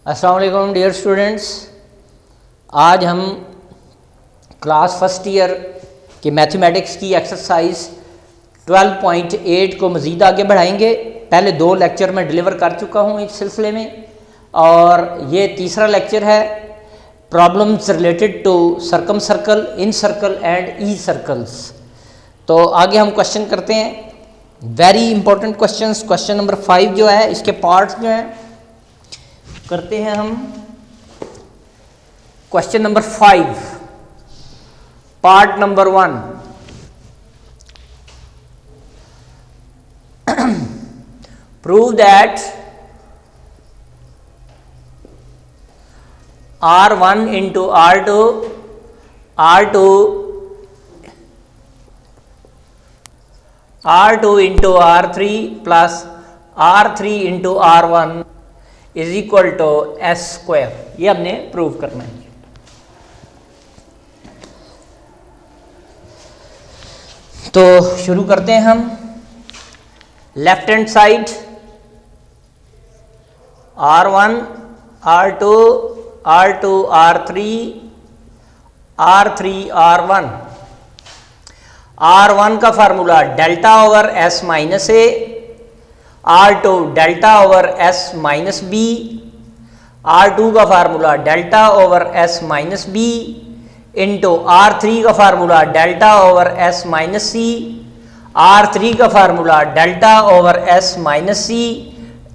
अस्सलाम वालेकुम dear students. आज हम क्लास फर्स्ट ईयर के मैथमेटिक्स की एक्सरसाइज 12.8 को मज़ीद आगे बढ़ाएंगे। पहले 2 लेक्चर मैं डिलीवर कर चुका हूँ इस सिलसिले में और ये तीसरा लेक्चर है problems related to circumcircle, incircle and e circles. तो आगे हम क्वेश्चन करते हैं, very important questions. Question number 5 जो है इसके पार्ट्स जो हैं करते हैं हम। Question number 5 part number 1, prove that R1 into R2 into R3 plus R3 into R1 is equal to S square. ये हमने प्रूव करना है। तो शुरू करते हैं हम। Left hand side R1 R2 R2 R3 R3 R1। R1 का formula delta over s minus a, R2 delta over s minus b, R2 का formula delta over s minus B into R3 का formula delta over s minus c, R3 का formula delta over s minus c,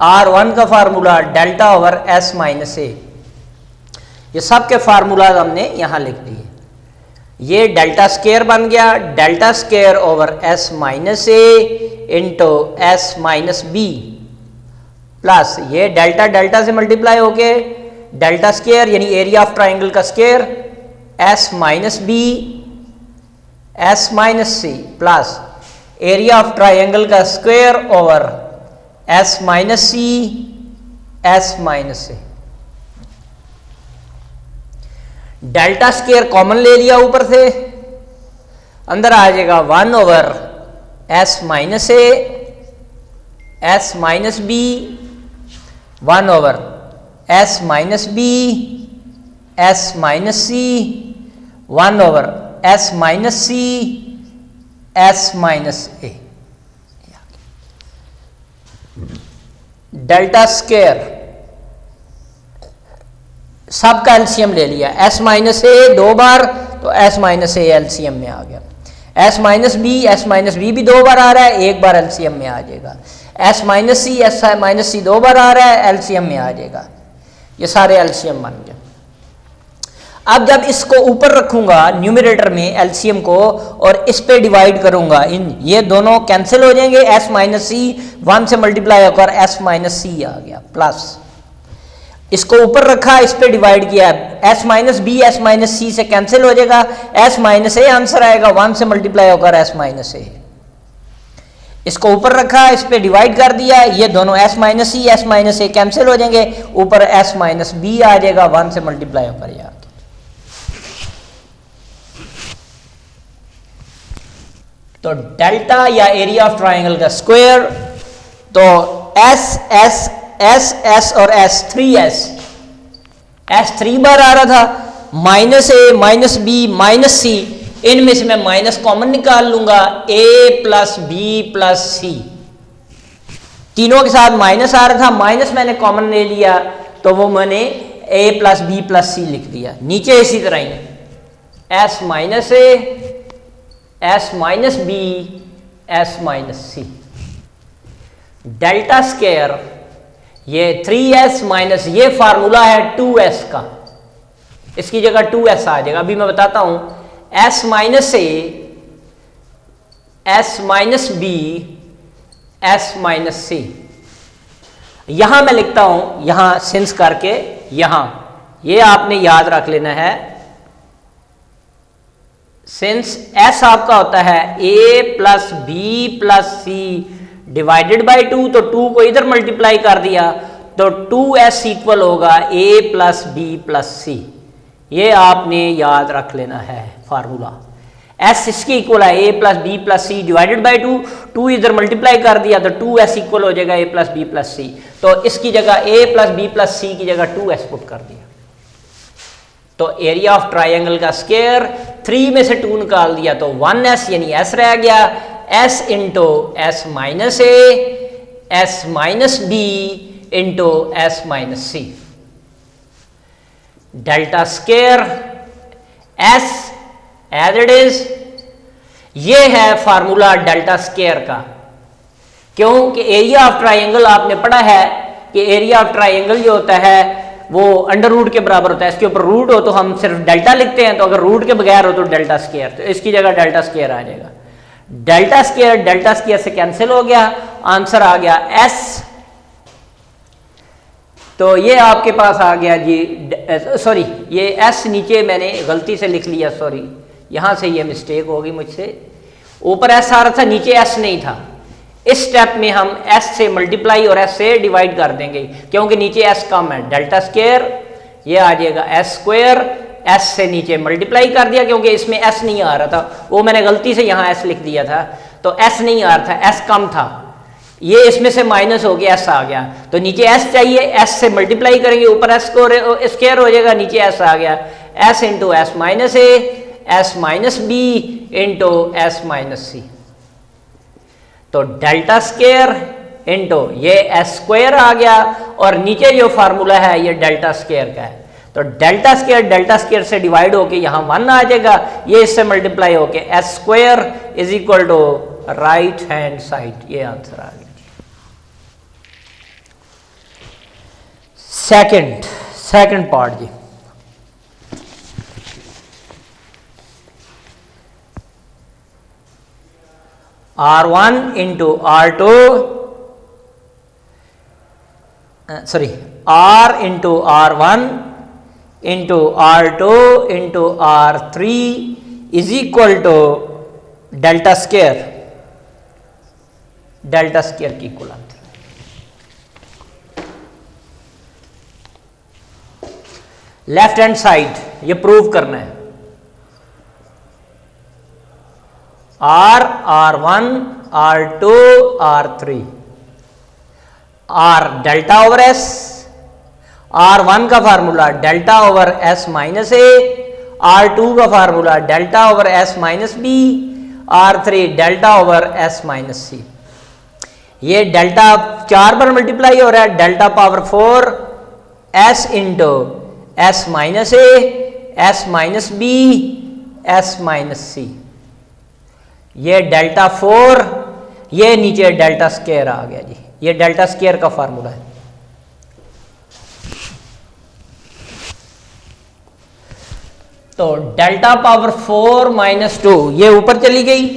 R1 का formula delta over s minus a. ये सब के formulas हमने यहाँ लिख दिए। ये डेल्टा स्क्वायर बन गया, delta square over s minus a into S minus B plus ये डेल्टा डेल्टा से मल्टीप्लाई होके डेल्टा स्क्वायर यानी एरिया ऑफ ट्राइंगल का square s minus B S minus c plus area of triangle का square over s minus c s minus सी। Delta square common ले लिया ऊपर से, अंदर आ जाएगा 1 over s minus A S minus b 1 over s minus B S minus c 1 over s minus c s minus a. Delta square सब का LCM ले लिया, एस माइनस ए 2 बार तो एस माइनस ए एलसीएम में आ गया, एस माइनस बी भी 2 बार आ रहा है, 1 बार एलसीएम में आ जाएगा, एस माइनस सी 2 बार आ रहा है, एलसीएम में आ जाएगा। ये सारे एलसीएम बन गए। अब जब इसको ऊपर रखूंगा न्यूमरेटर में एलसीएम को और इस पे डिवाइड करूंगा, इन ये दोनों कैंसिल हो जाएंगे, एस माइनस सी 1 से मल्टीप्लाई होकर एस माइनस सी आ गया प्लस इसको ऊपर रखा, इस पे डिवाइड किया, s minus B S minus c से कैंसिल हो जाएगा, एस माइनस ए आंसर आएगा, 1 से मल्टीप्लाई होकर एस माइनस ए। इसको ऊपर रखा, इस पे डिवाइड कर दिया, ये दोनों s minus c s minus a cancel हो जाएंगे, ऊपर एस माइनस बी आ जाएगा, 1 से मल्टीप्लाई होकर ये आ गया। तो डेल्टा या एरिया ऑफ ट्राइंगल का स्क्वायर, तो एस एस एस एस और एस 3s, एस 3 बार आ रहा था, माइनस ए माइनस बी माइनस सी, इनमें से मैं माइनस कॉमन निकाल लूंगा, ए प्लस बी प्लस सी, तीनों के साथ माइनस आ रहा था, माइनस मैंने कॉमन ले लिया तो वो मैंने a plus B plus c लिख दिया। नीचे इसी तरह ही s minus A S minus B S minus C. Delta square ये 3s माइनस ये फार्मूला है 2s का, इसकी जगह 2s आ जाएगा। अभी मैं बताता हूं, s minus A S minus B S minus c. यहां मैं लिखता हूं, यहां सिंस करके यहां ये आपने याद रख लेना है, सिंस s आपका होता है a plus B plus C divided by 2, तो 2 को इधर मल्टीप्लाई कर दिया तो 2s इक्वल होगा a प्लस बी प्लस सी। ये आपने याद रख लेना है फार्मूला। एस इसके इक्वल है a plus B plus C divided by 2, 2 इधर मल्टीप्लाई कर दिया तो 2s इक्वल हो जाएगा ए प्लस बी प्लस सी, तो इसकी जगह ए प्लस बी प्लस सी की जगह 2s पुट कर दिया, तो एरिया ऑफ ट्राइंगल का स्क्वायर 3 में से 2 निकाल दिया तो 1s यानी s रह गया, s into S minus A S minus B into S minus C, delta square s as it is, ये है फार्मूला डेल्टा स्क्वायर का। क्योंकि एरिया ऑफ ट्राइंगल आपने पढ़ा है कि एरिया ऑफ ट्राइंगल जो होता है वो अंडर रूट के बराबर होता है, इसके ऊपर रूट हो तो हम सिर्फ डेल्टा लिखते हैं, तो अगर रूट के बगैर हो तो डेल्टा स्क्वायर, तो इसकी जगह डेल्टा स्क्वायर आ जाएगा। डेल्टा स्क्वायर से कैंसिल हो गया, आंसर आ गया s, तो ये आपके पास आ गया जी, सॉरी ये s नीचे मैंने गलती से लिख लिया, सॉरी यहां से ये मिस्टेक होगी मुझसे, ऊपर s आ रहा था नीचे s नहीं था, इस स्टेप में हम s से मल्टीप्लाई और s से डिवाइड कर देंगे क्योंकि नीचे s कम है, डेल्टा स्क्वायर ये आ जाएगा s स्क्वायर, s से नीचे मल्टीप्लाई कर दिया क्योंकि इसमें s नहीं आ रहा था, वो मैंने गलती से यहाँ s लिख दिया था, तो s नहीं आ रहा था, s कम था, ये इसमें से माइनस हो गया s आ गया, तो नीचे s चाहिए, s से मल्टीप्लाई करेंगे ऊपर s को स्क्वायर हो जाएगा, नीचे s आ गया, s into S minus A S minus B into S minus c, तो डेल्टा स्क्वायर इंटू ये एस स्क्वायर आ गया और नीचे जो फार्मूला है ये डेल्टा स्क्वायर का है, तो डेल्टा स्क्वायर से डिवाइड होके यहाँ 1 आ जाएगा, ये इससे मल्टीप्लाई होके s square is equal to right hand side, ये आंसर आ गया। सेकंड पार्ट जी, R1 into R2 sorry R into R1 into R2 into R3 is equal to delta square की equal answer. Left hand side ये prove करना है, R1 R2 R3, R delta over S, R1 का formula delta over S minus a, R2 का formula delta over S minus b, R3 delta over S minus c, ये delta 4 पर multiply हो रहा है, delta power 4 S into S minus a S minus b S minus c, ये delta 4, ये नीचे delta square आ गया जी, ये डेल्टा स्क्वायर का फार्मूला है। तो डेल्टा पावर 4 माइनस 2 ये ऊपर चली गई,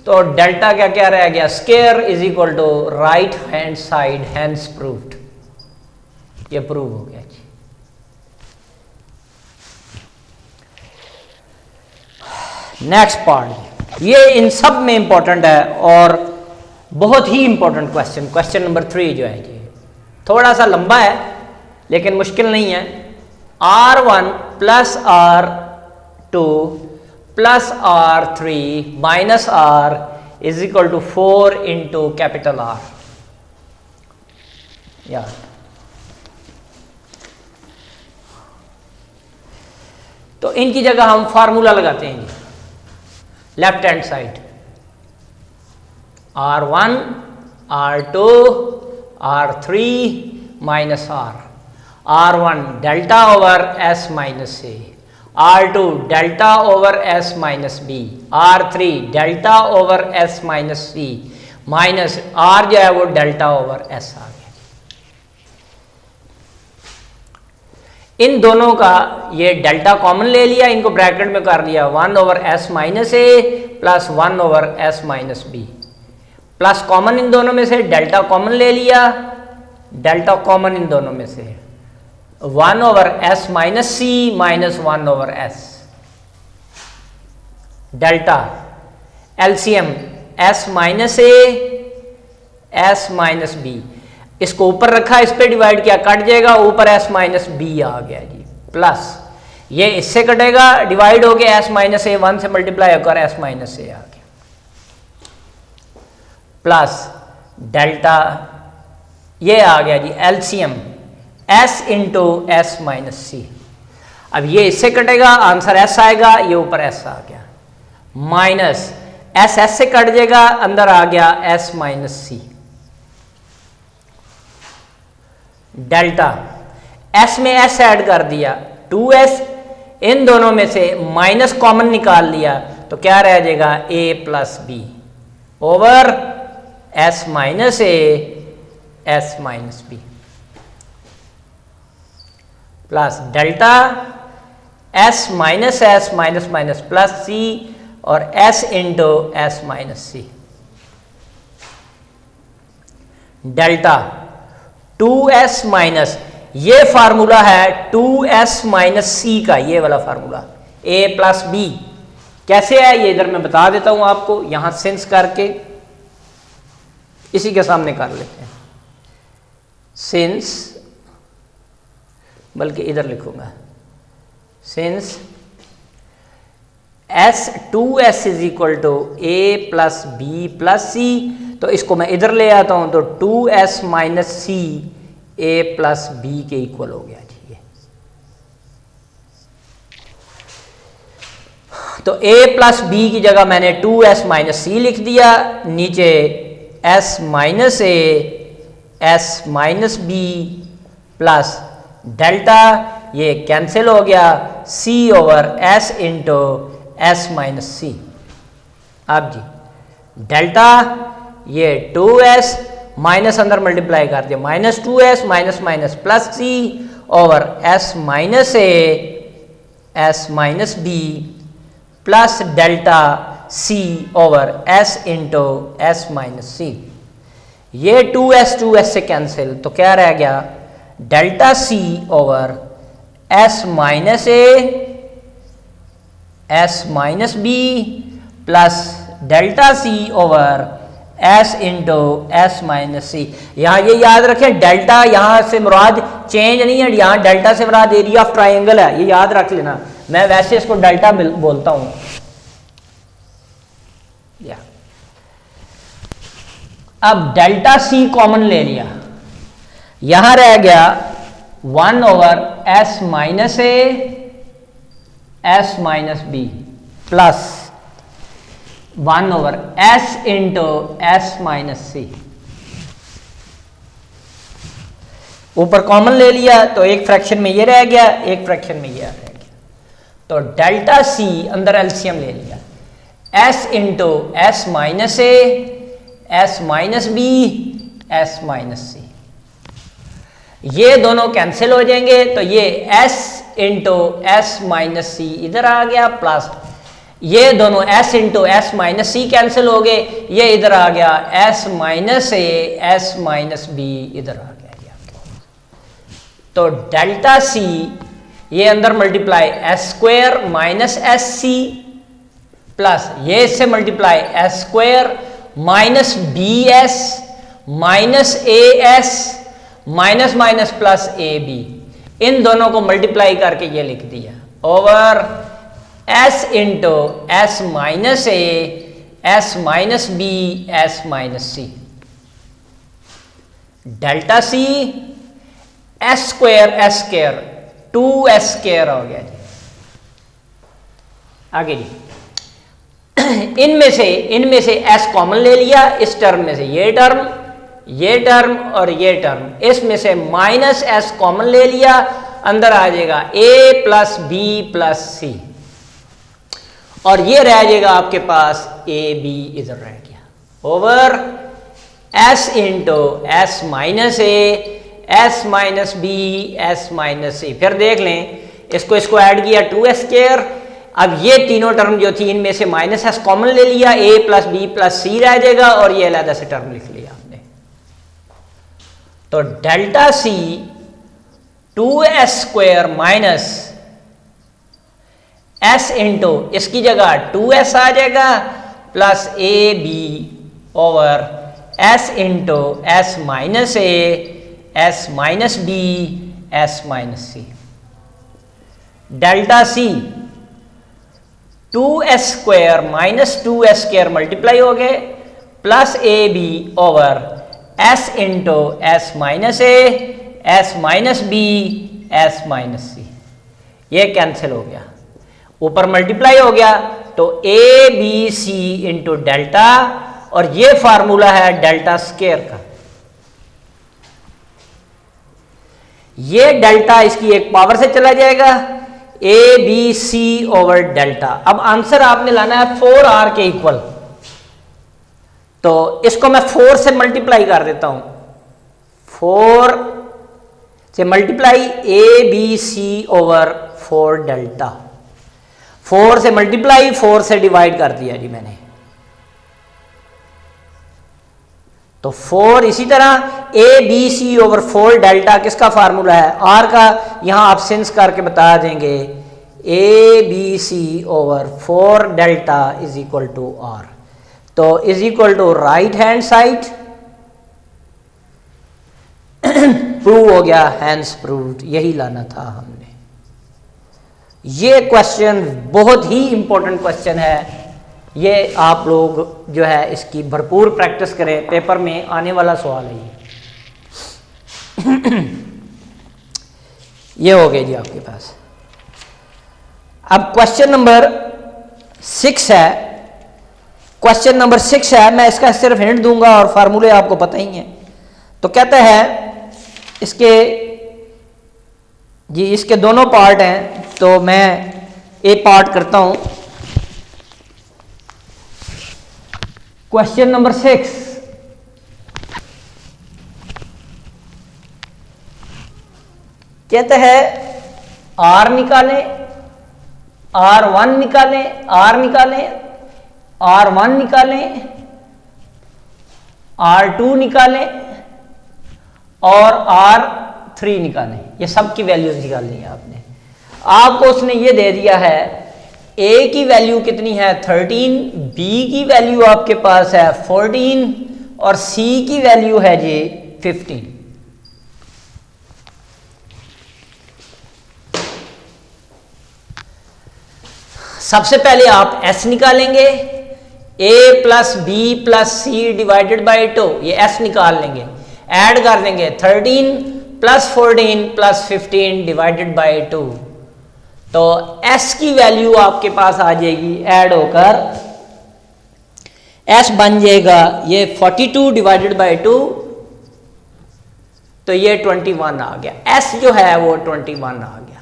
तो डेल्टा क्या रह गया, square is equal to right hand side, hence proved, ये प्रूव हो गया जी। नेक्स्ट पार्ट, ये इन सब में इंपॉर्टेंट है और बहुत ही इंपॉर्टेंट क्वेश्चन नंबर 3 जो है जी, थोड़ा सा लंबा है लेकिन मुश्किल नहीं है। R1 plus R2 plus R3 minus R is equal to 4 into capital R, यार तो इनकी जगह हम फार्मूला लगाते हैं जी, left hand side R1 R2 R3 minus R1 delta over S minus a, R2 delta over S minus b, R3 delta over S minus c, minus R जो है वो डेल्टा ओवर S आ गया। इन दोनों का ये डेल्टा कॉमन ले लिया, इनको ब्रैकेट में कर लिया 1 over S minus A plus 1 over S minus B, plus common इन दोनों में से डेल्टा कॉमन ले लिया, डेल्टा कॉमन इन दोनों में से 1 over S minus c minus 1 over S, delta LCM S minus a S minus b, इसको ऊपर रखा, इस पे डिवाइड किया, कट जाएगा, ऊपर S माइनस बी आ गया जी, प्लस ये इससे कटेगा, डिवाइड हो गया, एस माइनस ए 1 से मल्टीप्लाई होकर एस माइनस ए आ गया, प्लस डेल्टा ये आ गया जी LCM s into S minus c. अब ये इससे कटेगा, आंसर एस आएगा, ये ऊपर एस आ गया, माइनस एस एस से कट जाएगा, अंदर आ गया एस माइनस सी। डेल्टा एस में एस ऐड कर दिया 2s, इन दोनों में से माइनस कॉमन निकाल लिया तो क्या रह जाएगा a plus b over s minus a s minus B, plus delta s minus s minus minus plus c और s इंटू एस माइनस सी। डेल्टा 2s माइनस, ये फार्मूला है 2s माइनस सी का, ये वाला फार्मूला a प्लस बी कैसे है ये इधर मैं बता देता हूं आपको, यहां सिंस करके इसी के सामने कर लेते हैं, सिंस, बल्कि इधर लिखूंगा since s 2s is equal to a plus B plus c, तो इसको मैं इधर ले आता हूं तो 2s minus c a plus b के इक्वल हो गया जी ये। तो a प्लस बी की जगह मैंने 2s माइनस सी लिख दिया, नीचे s minus a s minus B plus delta, ये कैंसिल हो गया, c over s into S minus c. अब जी डेल्टा ये 2s माइनस अंदर मल्टीप्लाई कर दिया, minus 2s minus minus plus c over s minus a s minus B plus delta c over s into S minus c. ये 2s से cancel तो क्या रह गया delta c over s minus a s minus B plus delta c over s into S minus c. यहाँ ये याद रखें डेल्टा यहाँ से मुराद चेंज नहीं है, यहाँ डेल्टा से मुराद एरिया ऑफ ट्राइंगल है, ये याद रख लेना, मैं वैसे इसको डेल्टा बोलता हूँ। अब डेल्टा c कॉमन ले लिया, यहां रह गया 1 over s minus a s minus B plus 1 over s into S minus c. ऊपर कॉमन ले लिया तो एक फ्रैक्शन में ये रह गया, एक फ्रैक्शन में ये रह गया, तो डेल्टा c अंदर एलसीएम ले लिया, s into S minus a s minus b s minus c. ये दोनों कैंसिल हो जाएंगे तो ये s into S minus c इधर आ गया, प्लस ये दोनों s into S minus c cancel हो गए, ये इधर आ गया s minus a s minus b इधर आ गया ये। तो डेल्टा c ये अंदर multiply s square minus s c plus ये इससे multiply s square minus B S minus A S minus minus plus a b, इन दोनों को मल्टीप्लाई करके ये लिख दिया over s into S minus A S minus B S minus C. Delta c s square 2s square हो गया जी। आगे जी इनमें से s कॉमन ले लिया, इस टर्म में से ये टर्म और ये टर्म, इसमें से माइनस s कॉमन ले लिया, अंदर आ जाएगा a plus B plus c और ये रह जाएगा आपके पास a b इधर रह गया over s into S minus A S minus B S minus c. फिर देख लें इसको ऐड किया 2s स्क्वायर, अब ये तीनों टर्म जो थी इनमें से माइनस s कॉमन ले लिया, a प्लस बी प्लस सी रह जाएगा और ये अलग से टर्म लिख लिया हमने। तो delta c 2s square minus s into इसकी जगह 2s आ जाएगा plus a b over s into S minus A S minus B S minus C. Delta c 2s² minus 2s² multiply हो गए plus a b over s into S minus A S minus B S minus c, ये cancel हो गया, ऊपर multiply हो गया तो a B c into delta, और ये फार्मूला है डेल्टा स्क्वायर का। ये डेल्टा इसकी एक पावर से चला जाएगा, A B C over delta. अब आंसर आपने लाना है 4r के इक्वल, तो इसको मैं 4 से मल्टीप्लाई कर देता हूं, 4 से multiply A B C over 4 delta, 4 से मल्टीप्लाई 4 से डिवाइड कर दिया जी मैंने, तो 4 इसी तरह a B C over 4 delta किसका फार्मूला है, आर का, यहां आप सिंस करके बता देंगे a B C over 4 delta is equal to R, तो is equal to right hand side prove हो गया, हैंस प्रूव्ड, यही लाना था हमने। ये क्वेश्चन बहुत ही इंपॉर्टेंट क्वेश्चन है, ये आप लोग जो है इसकी भरपूर प्रैक्टिस करें, पेपर में आने वाला सवाल है ये हो गया जी आपके पास। अब क्वेश्चन नंबर 6 है, क्वेश्चन नंबर 6 है, मैं इसका सिर्फ हिंट दूंगा और फार्मूले आपको पता ही हैं। तो कहते हैं इसके जी, इसके दोनों पार्ट हैं, तो मैं एक पार्ट करता हूं। क्वेश्चन नंबर 6, कहते हैं आर निकालें, R1 निकालें, R निकालें, R1 निकालें, R2 निकालें और R3 निकालें, ये सब की वैल्यूज निकालनी है आपने। आपको उसने ये दे दिया है, A की वैल्यू कितनी है 13, B की वैल्यू आपके पास है 14 और C की वैल्यू है जी 15। सबसे पहले आप S निकालेंगे, A plus B plus C divided by 2, ये S निकाल लेंगे, ऐड कर देंगे 13 प्लस 14 प्लस 15 डिवाइडेड बाई 2, तो S की वैल्यू आपके पास आ जाएगी, ऐड होकर S बन जाएगा ये 42 डिवाइडेड बाई 2, तो ये 21 आ गया, S जो है वो 21 आ गया।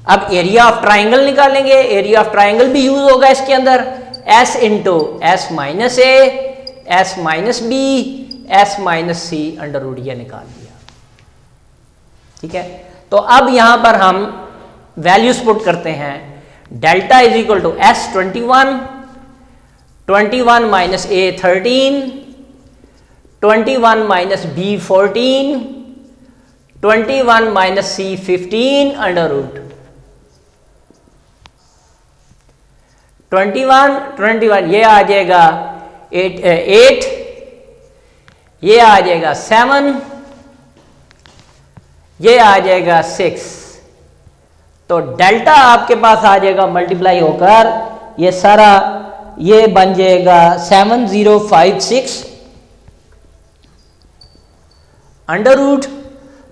अब एरिया ऑफ ट्राइंगल निकालेंगे, एरिया ऑफ ट्राइंगल भी यूज होगा इसके अंदर, S into S minus A S minus B S minus C under root, ये निकाल दिया। ठीक है, तो अब यहां पर हम वैल्यूज पुट करते हैं, delta is equal to S 21, 21 minus A 13, 21 minus B 14, 21 minus C 15 under root 21 ये आ जाएगा 8, ये आ जाएगा 7, ये आ जाएगा 6, तो डेल्टा आपके पास आ जाएगा मल्टीप्लाई होकर, ये सारा ये बन जाएगा 7056 अंडर रूट,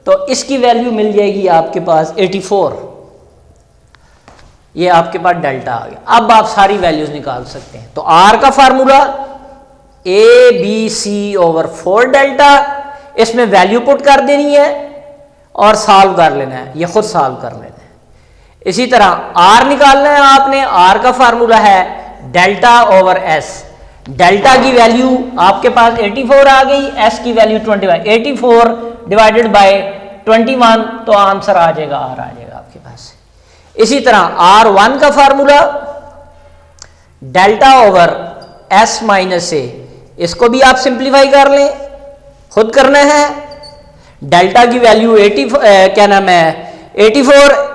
तो इसकी वैल्यू मिल जाएगी आपके पास 84, ये आपके पास डेल्टा आ गया। अब आप सारी वैल्यूज निकाल सकते हैं, तो आर का formula A B C over 4 delta, इसमें वैल्यू पुट कर देनी है और सॉल्व कर लेना है, ये खुद सॉल्व कर लेना है। इसी तरह आर निकालना है आपने, आर का फार्मूला है डेल्टा ओवर एस, डेल्टा की वैल्यू आपके पास 84 आ गई, एस की वैल्यू 21, 84 डिवाइडेड बाय 21, तो आंसर आ जाएगा आर आ जाएगा आपके पास। इसी तरह R1 का formula delta over S minus a, इसको भी आप सिंप्लीफाई कर लें, खुद करना है। डेल्टा की वैल्यू 84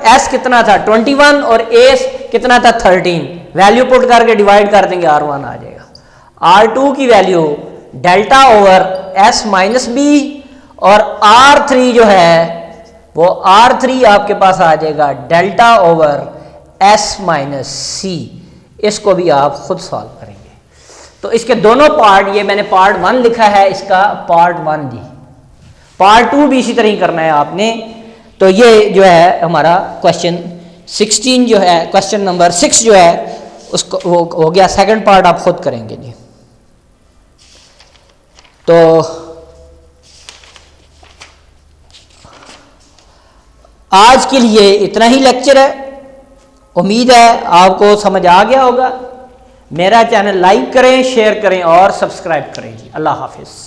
S कितना था 21 और A कितना था 13, वैल्यू पुट करके डिवाइड कर देंगे, R1 आ जाएगा। R2 की value delta over S minus B और R3 जो है वो R3 आपके पास आ जाएगा डेल्टा ओवर S माइनस सी। इसको भी आप खुद सॉल्व करेंगे। तो इसके दोनों पार्ट, ये मैंने पार्ट 1 लिखा है, इसका पार्ट 1 जी, पार्ट 2 भी इसी तरह ही करना है आपने। तो ये जो है हमारा क्वेश्चन 16 जो है, क्वेश्चन नंबर 6 जो है उसको वो हो गया। सेकंड पार्ट आप खुद करेंगे जी। तो आज के लिए इतना ही लेक्चर है। उम्मीद है आपको समझ आ गया होगा। मेरा चैनल लाइक करें, शेयर करें और सब्सक्राइब करें जी। अल्लाह हाफिज़।